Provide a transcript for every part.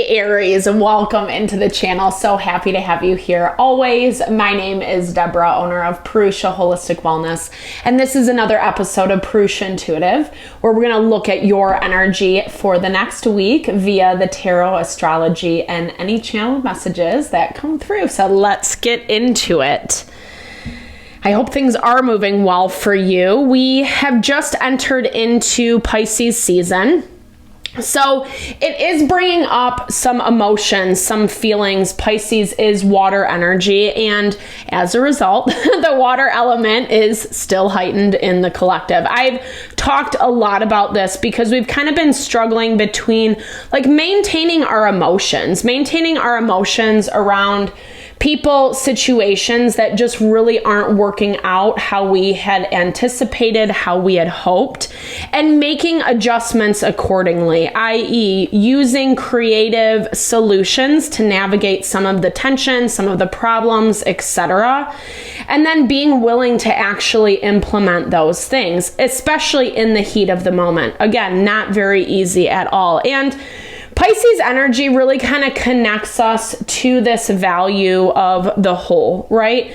Aries, welcome into the channel. So happy to have you here always. My name is Deborah, owner of Purusha Holistic Wellness, and this is another episode of Purusha Intuitive, where we're going to look at your energy for the next week via the tarot, astrology, and any channel messages that come through. So let's get into it. I hope things are moving well for you. We have just entered into Pisces season. So it is bringing up some emotions, some feelings. Pisces is water energy, and as a result, the water element is still heightened in the collective. I've talked a lot about this because we've kind of been struggling between maintaining our emotions around people, situations that just really aren't working out how we had anticipated, how we had hoped, and making adjustments accordingly, i.e. using creative solutions to navigate some of the tension, some of the problems, etc. And then being willing to actually implement those things, especially in the heat of the moment. Again, not very easy at all. And Pisces energy really kind of connects us to this value of the whole, right?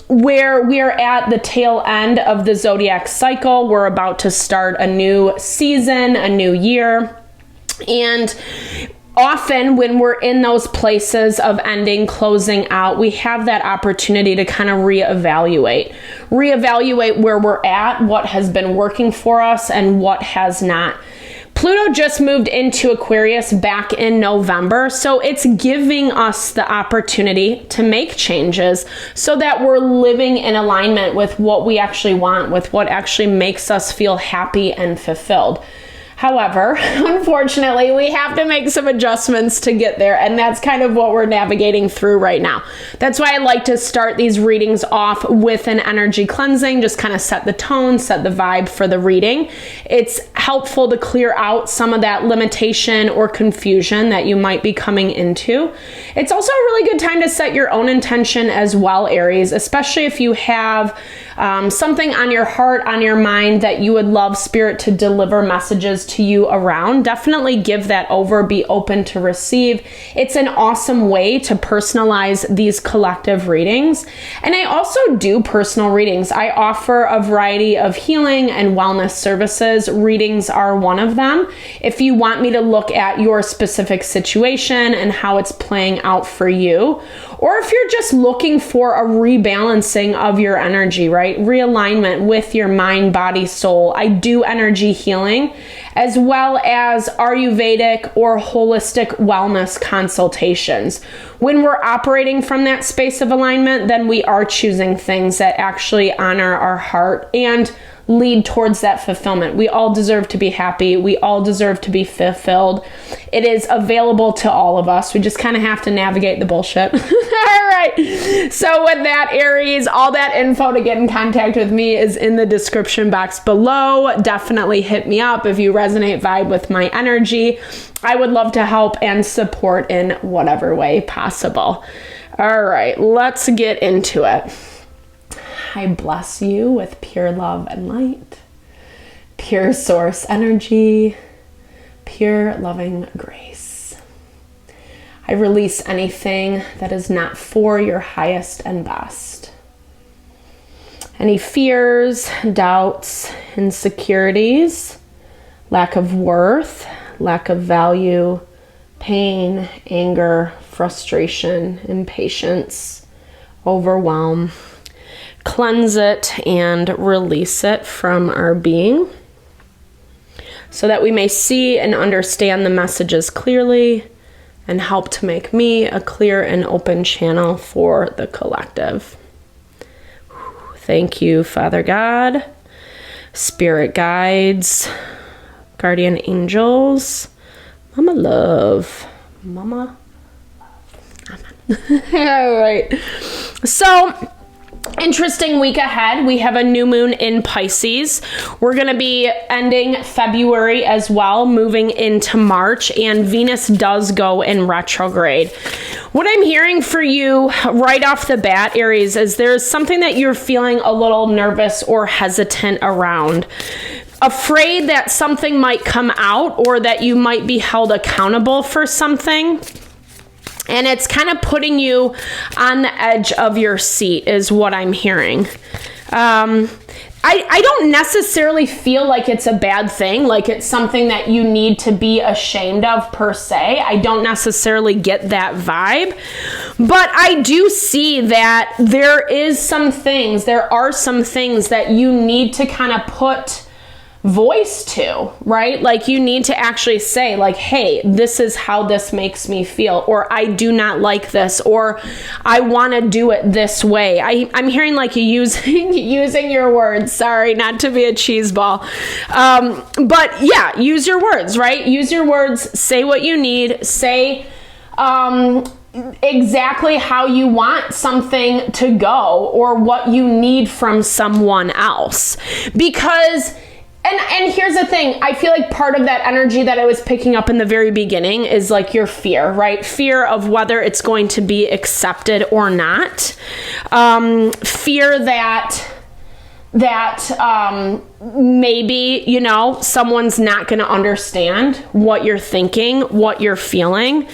Where we're at the tail end of the zodiac cycle. We're about to start a new season, a new year. And often when we're in those places of ending, closing out, we have that opportunity to kind of reevaluate where we're at, what has been working for us, and what has not. Pluto just moved into Aquarius back in November, so it's giving us the opportunity to make changes so that we're living in alignment with what we actually want, with what actually makes us feel happy and fulfilled. However, unfortunately, we have to make some adjustments to get there, and that's kind of what we're navigating through right now. That's why I like to start these readings off with an energy cleansing, just kind of set the tone, set the vibe for the reading. It's helpful to clear out some of that limitation or confusion that you might be coming into. It's also a really good time to set your own intention as well, Aries, especially if you have something on your heart, on your mind that you would love Spirit to deliver messages to you around. Definitely give that over, be open to receive. It's an awesome way to personalize these collective readings. And I also do personal readings. I offer a variety of healing and wellness services. Readings are one of them. If you want me to look at your specific situation and how it's playing out for you, or if you're just looking for a rebalancing of your energy, right? Realignment with your mind, body, soul. I do energy healing as well as Ayurvedic or holistic wellness consultations. When we're operating from that space of alignment, then we are choosing things that actually honor our heart and lead towards that fulfillment. We all deserve to be happy. We all deserve to be fulfilled. It is available to all of us. We just kind of have to navigate the bullshit. All right. So with that, Aries, all that info to get in contact with me is in the description box below. Definitely hit me up if you resonate, vibe with my energy. I would love to help and support in whatever way possible. All right, let's get into it. I bless you with pure love and light, pure source energy, pure loving grace. I release anything that is not for your highest and best. Any fears, doubts, insecurities, lack of worth, lack of value, pain, anger, frustration, impatience, overwhelm. Cleanse it and release it from our being so that we may see and understand the messages clearly and help to make me a clear and open channel for the collective. Thank you, Father God, Spirit guides, guardian angels, Mama Love. Mama Love. Amen. All right. So, interesting week ahead. We have a new moon in Pisces. We're going to be ending February as well, moving into March, and Venus does go in retrograde. What I'm hearing for you right off the bat, Aries, is there's something that you're feeling a little nervous or hesitant around. afraid that something might come out or that you might be held accountable for something. And it's kind of putting you on the edge of your seat is what I'm hearing. I don't necessarily feel like it's a bad thing, like it's something that you need to be ashamed of per se. I don't necessarily get that vibe, but I do see that there are some things that you need to kind of put voice to, right? Like you need to actually say like, hey, this is how this makes me feel, or I do not like this, or I want to do it this way. I'm hearing like you using your words. Sorry, not to be a cheese ball. But yeah, use your words, right? Use your words, say what you need, say, exactly how you want something to go or what you need from someone else. Because And here's the thing, I feel like part of that energy that I was picking up in the very beginning is like your fear, right? Fear of whether it's going to be accepted or not. Fear that maybe, you know, someone's not going to understand what you're thinking, what you're feeling.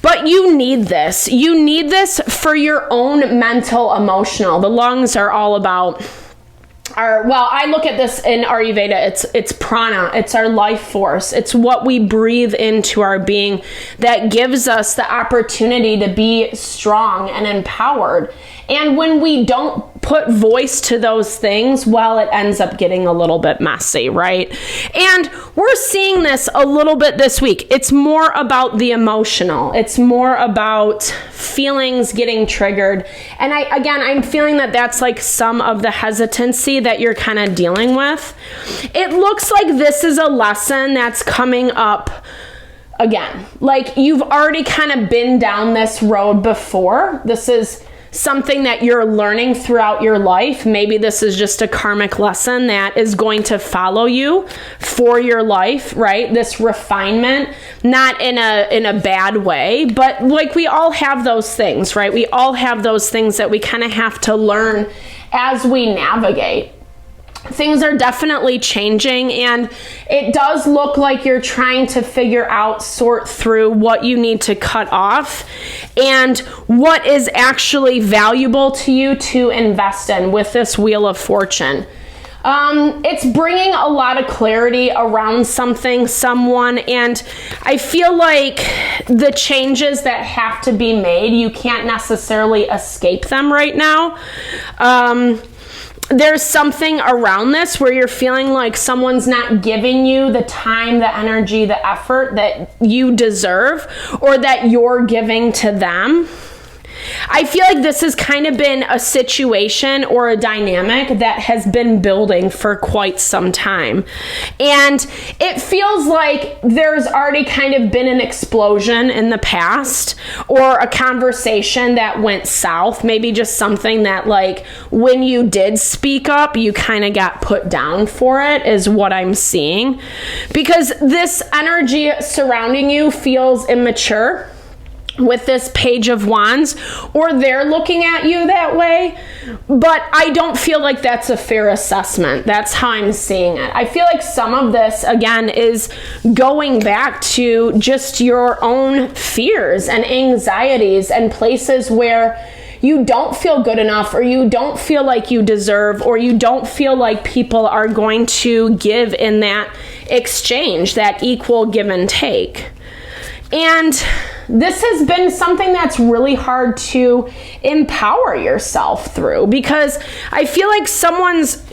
But you need this. You need this for your own mental, emotional. The lungs are all about I look at this in Ayurveda, it's prana, it's our life force, it's what we breathe into our being that gives us the opportunity to be strong and empowered. And when we don't put voice to those things, well, it ends up getting a little bit messy, right? And we're seeing this a little bit this week. It's more about the emotional. It's more about feelings getting triggered. And I'm feeling that that's like some of the hesitancy that you're kind of dealing with. It looks like this is a lesson that's coming up again. Like you've already kind of been down this road before. This is something that you're learning throughout your life. Maybe this is just a karmic lesson that is going to follow you for your life, right? This refinement, not in a bad way, but like we all have those things, right? We all have those things that we kind of have to learn as we navigate. Things are definitely changing, and it does look like you're trying to figure out, sort through what you need to cut off and what is actually valuable to you to invest in with this Wheel of Fortune. It's bringing a lot of clarity around something, someone, and I feel like the changes that have to be made, you can't necessarily escape them right now. There's something around this where you're feeling like someone's not giving you the time, the energy, the effort that you deserve or that you're giving to them. I feel like this has kind of been a situation or a dynamic that has been building for quite some time. And it feels like there's already kind of been an explosion in the past or a conversation that went south. Maybe just something that like when you did speak up, you kind of got put down for it is what I'm seeing. Because this energy surrounding you feels immature with this Page of Wands, or they're looking at you that way, but I don't feel like that's a fair assessment. That's how I'm seeing it. I feel like some of this, again, is going back to just your own fears and anxieties and places where you don't feel good enough, or you don't feel like you deserve, or you don't feel like people are going to give in that exchange, that equal give and take. And this has been something that's really hard to empower yourself through, because I feel like someone's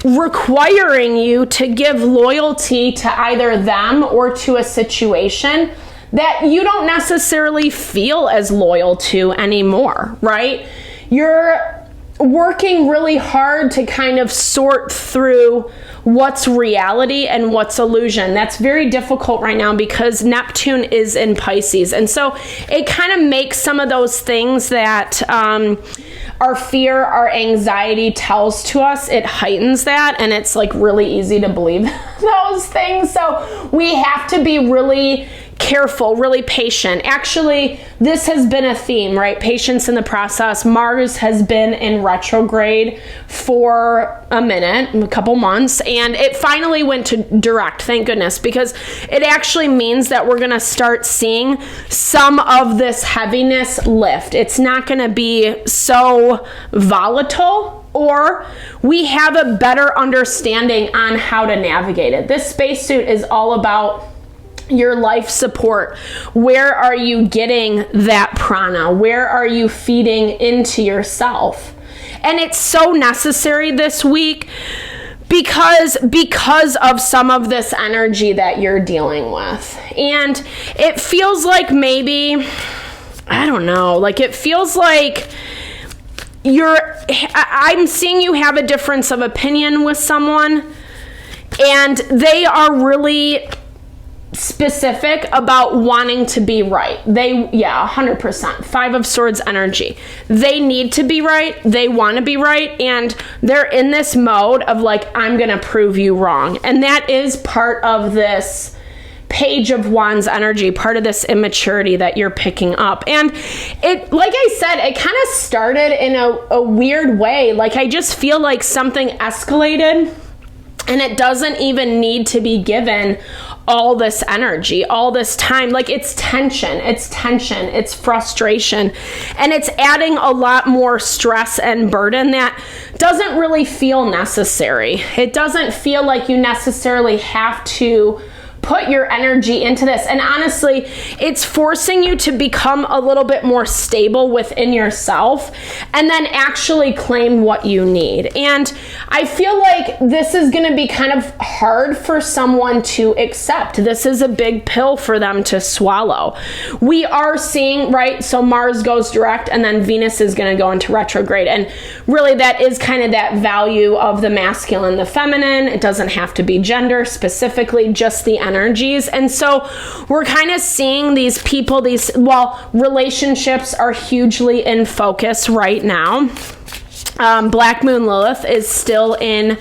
requiring you to give loyalty to either them or to a situation that you don't necessarily feel as loyal to anymore, right? You're working really hard to kind of sort through what's reality and what's illusion. That's very difficult right now because Neptune is in Pisces. And so it kind of makes some of those things that our fear, our anxiety tells to us, it heightens that, and it's like really easy to believe those things. So we have to be really careful, really patient. Actually, this has been a theme, right? Patience in the process. Mars has been in retrograde for a couple months, and it finally went to direct, thank goodness, because it actually means that we're going to start seeing some of this heaviness lift. It's not going to be so volatile, or we have a better understanding on how to navigate it. This spacesuit is all about your life support. Where are you getting that prana? Where are you feeding into yourself? And it's so necessary this week because of some of this energy that you're dealing with. And it feels like maybe, I don't know, like it feels like I'm seeing you have a difference of opinion with someone, and they are really specific about wanting to be right. 100%. 5 of Swords energy. They need to be right. They want to be right. And they're in this mode of like, I'm going to prove you wrong. And that is part of this Page of Wands energy, part of this immaturity that you're picking up. And it, like I said, it kind of started in a weird way. Like I just feel like something escalated, and it doesn't even need to be given all this energy, all this time. Like it's tension, it's frustration, and it's adding a lot more stress and burden that doesn't really feel necessary. It doesn't feel like you necessarily have to put your energy into this. And honestly, it's forcing you to become a little bit more stable within yourself and then actually claim what you need. And I feel like this is going to be kind of hard for someone to accept. This is a big pill for them to swallow. We are seeing, right? So Mars goes direct and then Venus is going to go into retrograde. And really that is kind of that value of the masculine, the feminine. It doesn't have to be gender specifically, just the energies. And so we're kind of seeing these people, relationships are hugely in focus right now. Black Moon Lilith is still in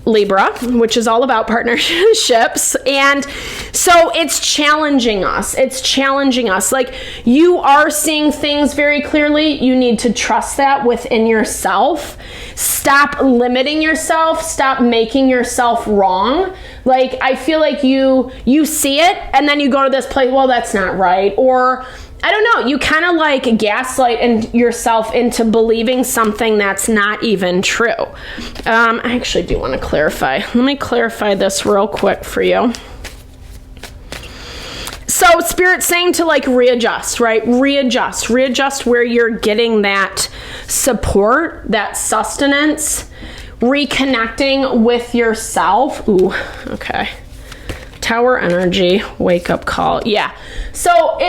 Libra, which is all about partnerships. And so it's challenging us. Like you are seeing things very clearly. You need to trust that within yourself. Stop limiting yourself. Stop making yourself wrong. Like I feel like you see it and then you go to this place, well, that's not right. Or I don't know, you kind of like gaslight yourself into believing something that's not even true. I actually do want to clarify. Let me clarify this real quick for you. So Spirit's saying to like readjust, right? Readjust where you're getting that support, that sustenance, reconnecting with yourself. Ooh, okay. Tower energy, wake up call. Yeah. So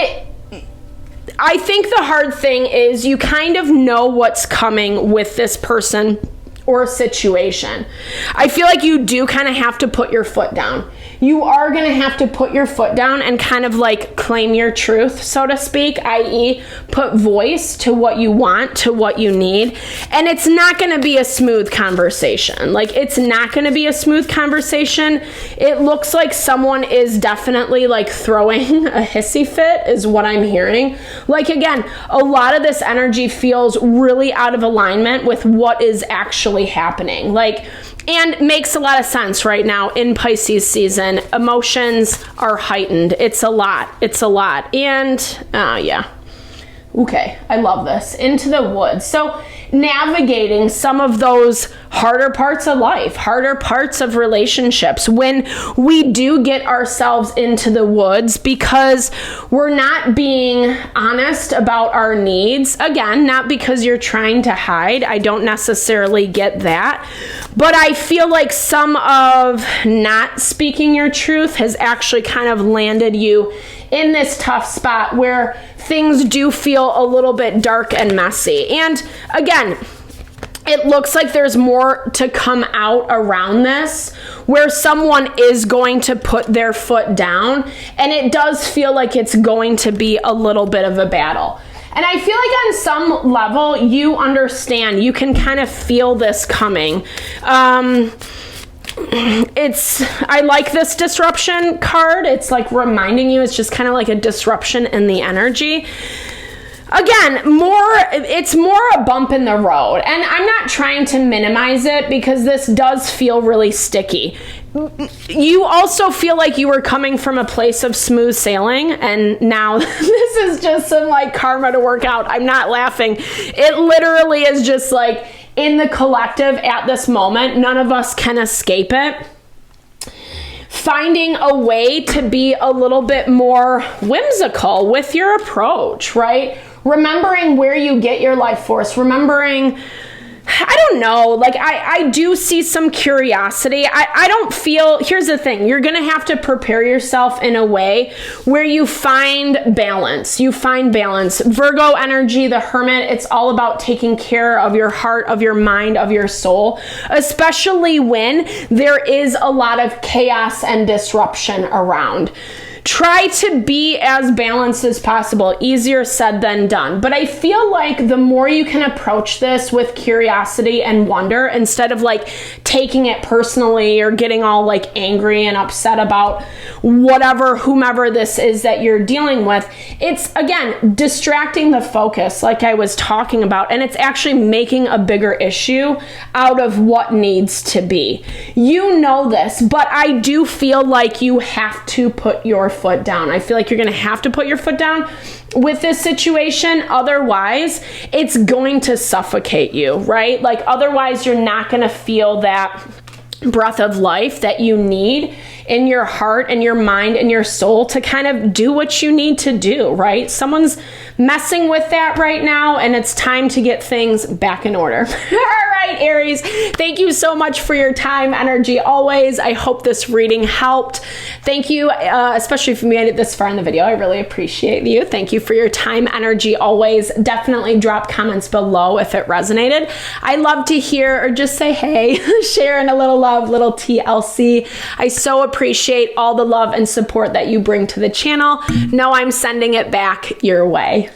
I think the hard thing is you kind of know what's coming with this person or situation. I feel like you do kind of have to put your foot down. You are going to have to put your foot down and kind of like claim your truth, so to speak, i.e. put voice to what you want, to what you need. And it's not going to be a smooth conversation. Like it's not going to be a smooth conversation. It looks like someone is definitely like throwing a hissy fit is what I'm hearing. Like again, a lot of this energy feels really out of alignment with what is actually happening. And makes a lot of sense right now in Pisces season. Emotions are heightened. It's a lot. And yeah. Okay, I love this. Into the woods. So navigating some of those harder parts of life, harder parts of relationships, when we do get ourselves into the woods because we're not being honest about our needs. Again, not because you're trying to hide. I don't necessarily get that. But I feel like some of not speaking your truth has actually kind of landed you in this tough spot where things do feel a little bit dark and messy. And again, it looks like there's more to come out around this where someone is going to put their foot down, and it does feel like it's going to be a little bit of a battle. And I feel like on some level, you understand, you can kind of feel this coming. I like this disruption card. It's like reminding you, it's just kind of like a disruption in the energy. Again, it's more a bump in the road. And I'm not trying to minimize it because this does feel really sticky. You also feel like you were coming from a place of smooth sailing, and now this is just some like karma to work out. I'm not laughing. It literally is just like in the collective at this moment, none of us can escape it. Finding a way to be a little bit more whimsical with your approach, right? Remembering where you get your life force, remembering, I don't know, like I do see some curiosity. I don't feel, here's the thing, you're gonna have to prepare yourself in a way where you find balance. Virgo energy, the Hermit, it's all about taking care of your heart, of your mind, of your soul, especially when there is a lot of chaos and disruption around. Try to be as balanced as possible. Easier said than done. But I feel like the more you can approach this with curiosity and wonder, instead of like taking it personally or getting all like angry and upset about whomever this is that you're dealing with, it's again, distracting the focus like I was talking about. And it's actually making a bigger issue out of what needs to be. You know this, but I do feel like you have to put your foot down. I feel like you're going to have to put your foot down with this situation. Otherwise, it's going to suffocate you, right? Like otherwise, you're not going to feel that breath of life that you need in your heart and your mind and your soul to kind of do what you need to do, right? Someone's messing with that right now, and it's time to get things back in order. All right, Aries, thank you so much for your time, energy, always. I hope this reading helped. Thank you, especially if you made it this far in the video. I really appreciate you. Thank you for your time, energy, always. Definitely drop comments below if it resonated. I love to hear or just say, hey, sharing a little love, little TLC. I so appreciate all the love and support that you bring to the channel. Know I'm sending it back your way.